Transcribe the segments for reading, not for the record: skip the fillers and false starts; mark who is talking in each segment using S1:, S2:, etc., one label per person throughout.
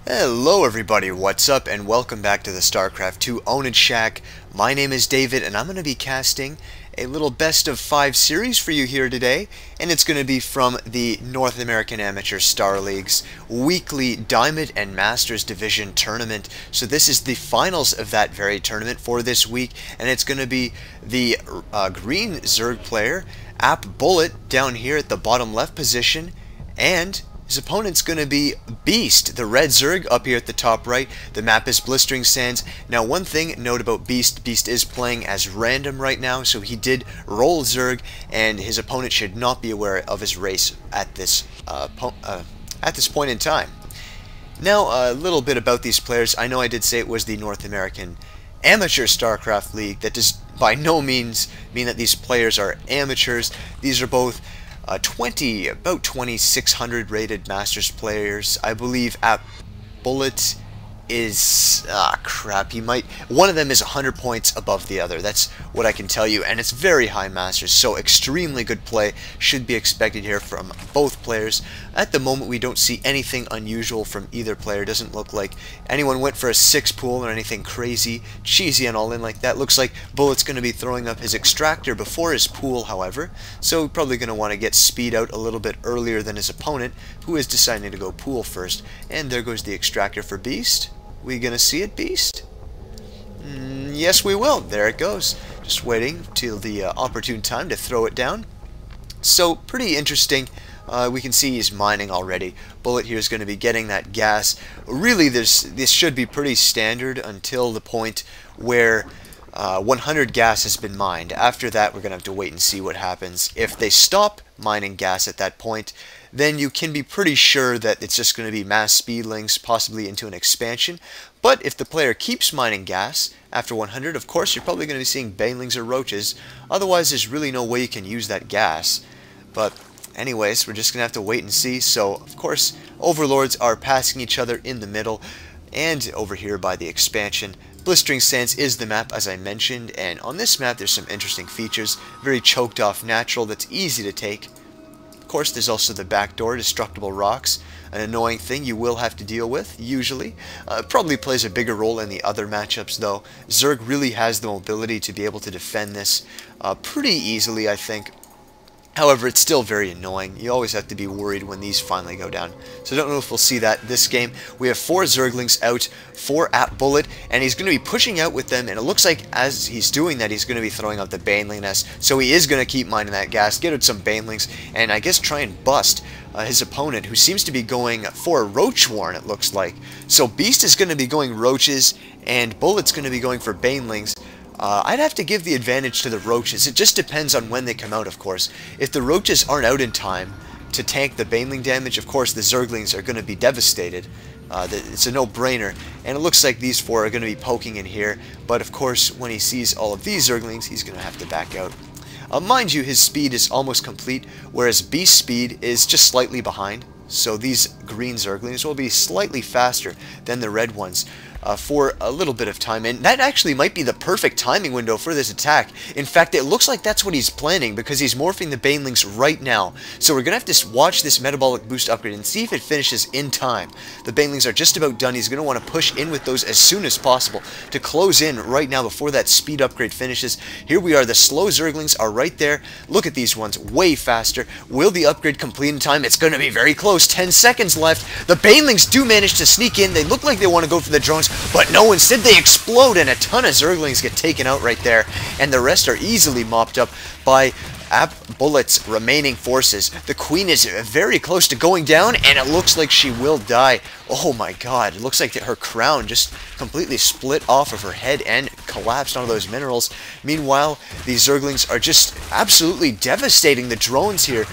S1: Hello everybody, what's up, and welcome back to the Starcraft 2 Ownage Shack. My name is David, and I'm going to be casting a little best of 5 series for you here today, and it's going to be from the North American Amateur Star League's weekly Diamond and Masters Division tournament. So this is the finals of that very tournament for this week, and it's going to be the green Zerg player, ApBuLLet, down here at the bottom left position, and his opponent's going to be Beast, the red Zerg, up here at the top right. The map is Blistering Sands. Now, one thing note about Beast is playing as random right now, so he did roll Zerg, and his opponent should not be aware of his race at this point in time. Now, a little bit about these players. I know I did say it was the North American Amateur Starcraft League. That does by no means mean that these players are amateurs. These are both about 2,600 rated Masters players. I believe ApBuLLet is one of them is 100 points above the other. That's what I can tell you, and it's very high Masters, so extremely good play should be expected here from both players. At the moment, we don't see anything unusual from either player. Doesn't look like anyone went for a 6 pool or anything crazy, cheesy and all in like that. Looks like Bullet's going to be throwing up his extractor before his pool, however, so probably going to want to get speed out a little bit earlier than his opponent, who is deciding to go pool first. And there goes the extractor for Beast. We gonna see it, Beast? Yes, we will. There it goes. Just waiting till the opportune time to throw it down. So, pretty interesting. We can see he's mining already. Bullet here is going to be getting that gas. Really, this should be pretty standard until the point where 100 gas has been mined. After that, we're going to have to wait and see what happens. If they stop mining gas at that point, then you can be pretty sure that it's just going to be mass speedlings, possibly into an expansion. But if the player keeps mining gas after 100, of course, you're probably going to be seeing banelings or roaches. Otherwise, there's really no way you can use that gas. But anyways, we're just going to have to wait and see. So, of course, overlords are passing each other in the middle, and over here by the expansion. Blistering Sands is the map, as I mentioned, and on this map there's some interesting features. Very choked off natural that's easy to take. Of course, there's also the back door, destructible rocks, an annoying thing you will have to deal with, usually. Probably plays a bigger role in the other matchups, though. Zerg really has the mobility to be able to defend this pretty easily, I think. However, it's still very annoying. You always have to be worried when these finally go down. So I don't know if we'll see that this game. We have 4 Zerglings out for ApBuLLet, and he's going to be pushing out with them, and it looks like as he's doing that, he's going to be throwing out the Baneling nest. So he is going to keep mining that gas, get out some Banelings, and I guess try and bust his opponent, who seems to be going for a Roach Warren, it looks like. So Beast is going to be going Roaches, and Bullet's going to be going for Banelings. I'd have to give the advantage to the Roaches. It just depends on when they come out, of course. If the Roaches aren't out in time to tank the Baneling damage, of course the Zerglings are going to be devastated. It's a no-brainer. And it looks like these 4 are going to be poking in here. But of course, when he sees all of these Zerglings, he's going to have to back out. Mind you, his speed is almost complete, whereas Beast's speed is just slightly behind. So these green Zerglings will be slightly faster than the red ones for a little bit of time, and that actually might be the perfect timing window for this attack. In fact, it looks like that's what he's planning, because he's morphing the Banelings right now. So we're going to have to watch this metabolic boost upgrade and see if it finishes in time. The Banelings are just about done. He's going to want to push in with those as soon as possible to close in right now before that speed upgrade finishes. Here we are. The slow Zerglings are right there. Look at these ones, way faster. Will the upgrade complete in time? It's going to be very close. 10 seconds left. The Banelings do manage to sneak in. They look like they want to go for the drones, but no, instead they explode, and a ton of Zerglings get taken out right there, and the rest are easily mopped up by ApBuLLet's remaining forces. The Queen is very close to going down, and it looks like she will die. Oh my god, it looks like her crown just completely split off of her head and collapsed onto those minerals. Meanwhile, these Zerglings are just absolutely devastating the drones here.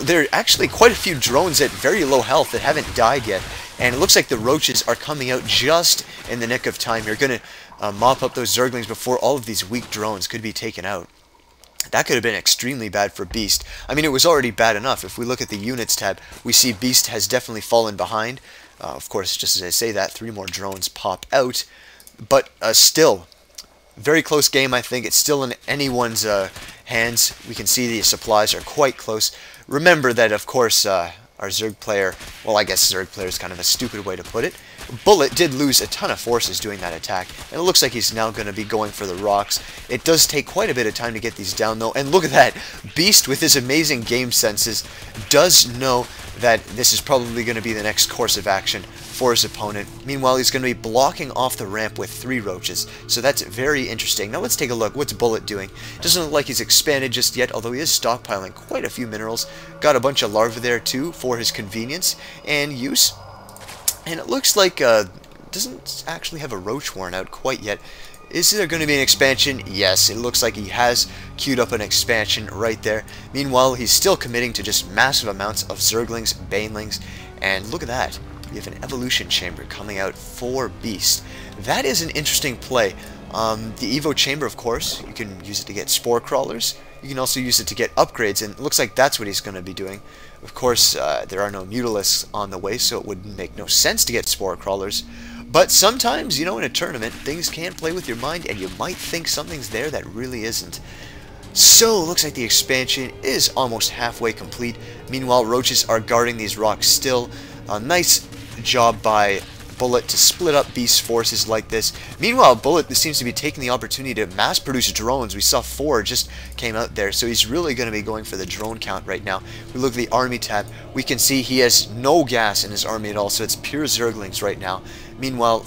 S1: There are actually quite a few drones at very low health that haven't died yet. And it looks like the Roaches are coming out just in the nick of time. You're going to mop up those Zerglings before all of these weak drones could be taken out. That could have been extremely bad for Beast. I mean, it was already bad enough. If we look at the Units tab, we see Beast has definitely fallen behind. Of course, just as I say that, 3 more drones pop out. But still, very close game, I think. It's still in anyone's hands. We can see the supplies are quite close. Remember that, of course, our Zerg player, well, I guess Zerg player is kind of a stupid way to put it. llBeasTll did lose a ton of forces doing that attack, and it looks like he's now going to be going for the rocks. It does take quite a bit of time to get these down, though, and look at that. Beast, with his amazing game senses, does know that this is probably going to be the next course of action for his opponent. Meanwhile, he's going to be blocking off the ramp with 3 roaches, so that's very interesting. Now let's take a look. What's llBeasTll doing? Doesn't look like he's expanded just yet, although he is stockpiling quite a few minerals. Got a bunch of larvae there too for his convenience and use. And it looks like doesn't actually have a roach worn out quite yet. Is there going to be an expansion? Yes, it looks like he has queued up an expansion right there. Meanwhile, he's still committing to just massive amounts of Zerglings, Banelings, and look at that. We have an evolution chamber coming out for Beast. That is an interesting play. The Evo chamber, of course, you can use it to get spore crawlers. You can also use it to get upgrades, and it looks like that's what he's going to be doing. Of course, there are no Mutalisks on the way, so it would make no sense to get spore crawlers. But sometimes, you know, in a tournament, things can play with your mind, and you might think something's there that really isn't. So, looks like the expansion is almost halfway complete. Meanwhile, roaches are guarding these rocks still. A nice job by llBeasTll to split up Beast's forces like this. Meanwhile, llBeasTll seems to be taking the opportunity to mass produce drones. We saw 4 just came out there, so he's really going to be going for the drone count right now. We look at the army tab, we can see he has no gas in his army at all, so it's pure Zerglings right now. Meanwhile,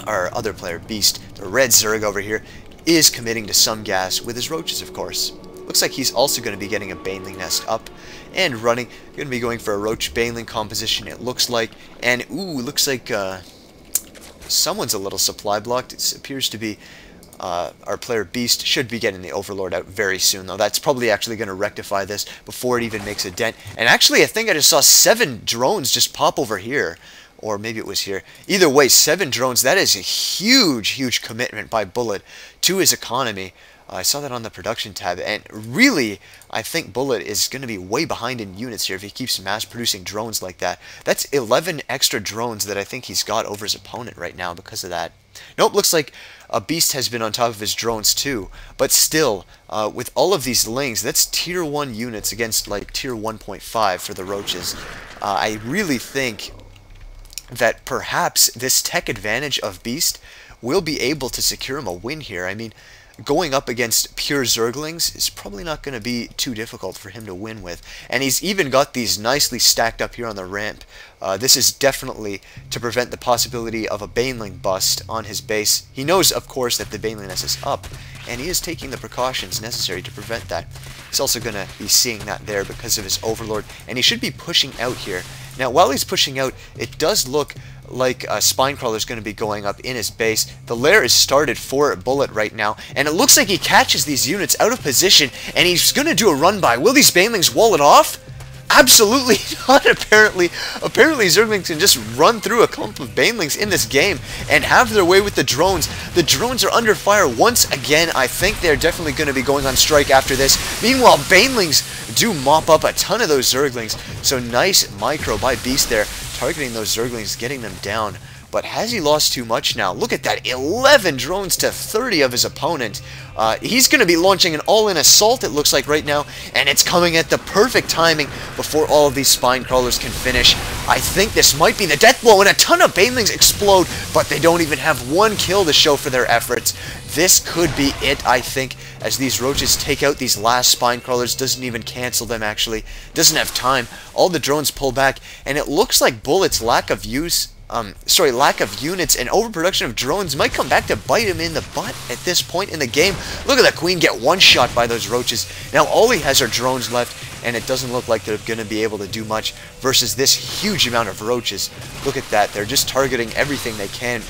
S1: our other player, Beast, the red Zerg over here, is committing to some gas with his roaches, of course. Looks like he's also going to be getting a Baneling nest up and running. Going to be going for a Roach Baneling composition, it looks like. And, ooh, looks like someone's a little supply blocked. It appears to be our player Beast. Should be getting the Overlord out very soon, though. That's probably actually going to rectify this before it even makes a dent. And actually, I think I just saw 7 drones just pop over here. Or maybe it was here. Either way, 7 drones. That is a huge, huge commitment by llBeasTll to his economy. I saw that on the production tab, and really, I think llBeasTll is going to be way behind in units here if he keeps mass-producing drones like that. That's 11 extra drones that I think he's got over his opponent right now because of that. Nope, looks like a Beast has been on top of his drones too, but still, with all of these lings, that's tier 1 units against like tier 1.5 for the roaches. I really think that perhaps this tech advantage of Beast will be able to secure him a win here. I mean, going up against pure Zerglings is probably not going to be too difficult for him to win with. And he's even got these nicely stacked up here on the ramp. This is definitely to prevent the possibility of a Baneling bust on his base. He knows, of course, that the Baneling nest is up, and he is taking the precautions necessary to prevent that. He's also going to be seeing that there because of his Overlord, and he should be pushing out here. Now, while he's pushing out, it does look like a Spinecrawler is going to be going up in his base. The lair is started for llBeasTll right now, and it looks like he catches these units out of position, and he's going to do a run-by. Will these Banelings wall it off? Absolutely not, apparently. Apparently, Zerglings can just run through a clump of Banelings in this game and have their way with the drones. The drones are under fire once again. I think they're definitely going to be going on strike after this. Meanwhile, Banelings do mop up a ton of those Zerglings. So nice micro by Beast there, targeting those Zerglings, getting them down. But has he lost too much now? Look at that, 11 drones to 30 of his opponent. He's going to be launching an all-in assault, it looks like right now, and it's coming at the perfect timing before all of these spine crawlers can finish. I think this might be the death blow, and a ton of Banelings explode, but they don't even have 1 kill to show for their efforts. This could be it, I think, as these roaches take out these last spine crawlers. Doesn't even cancel them, actually. Doesn't have time. All the drones pull back, and it looks like llBeasTll's lack of units and overproduction of drones might come back to bite him in the butt at this point in the game. Look at the Queen get one-shot by those roaches. Now all he has are drones left, and it doesn't look like they're going to be able to do much versus this huge amount of roaches. Look at that. They're just targeting everything they can.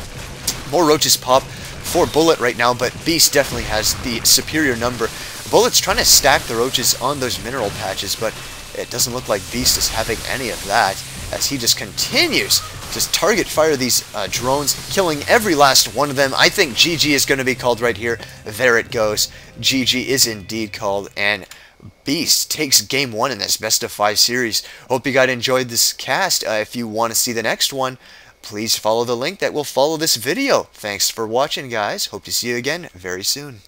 S1: More roaches pop for llBeasTll right now, but Beast definitely has the superior number. llBeasTll's trying to stack the roaches on those mineral patches, but it doesn't look like Beast is having any of that, as he just continues to target fire these drones, killing every last one of them. I think GG is going to be called right here. There it goes. GG is indeed called, and Beast takes game 1 in this best of 5 series. Hope you guys enjoyed this cast. If you want to see the next one, please follow the link that will follow this video. Thanks for watching, guys. Hope to see you again very soon.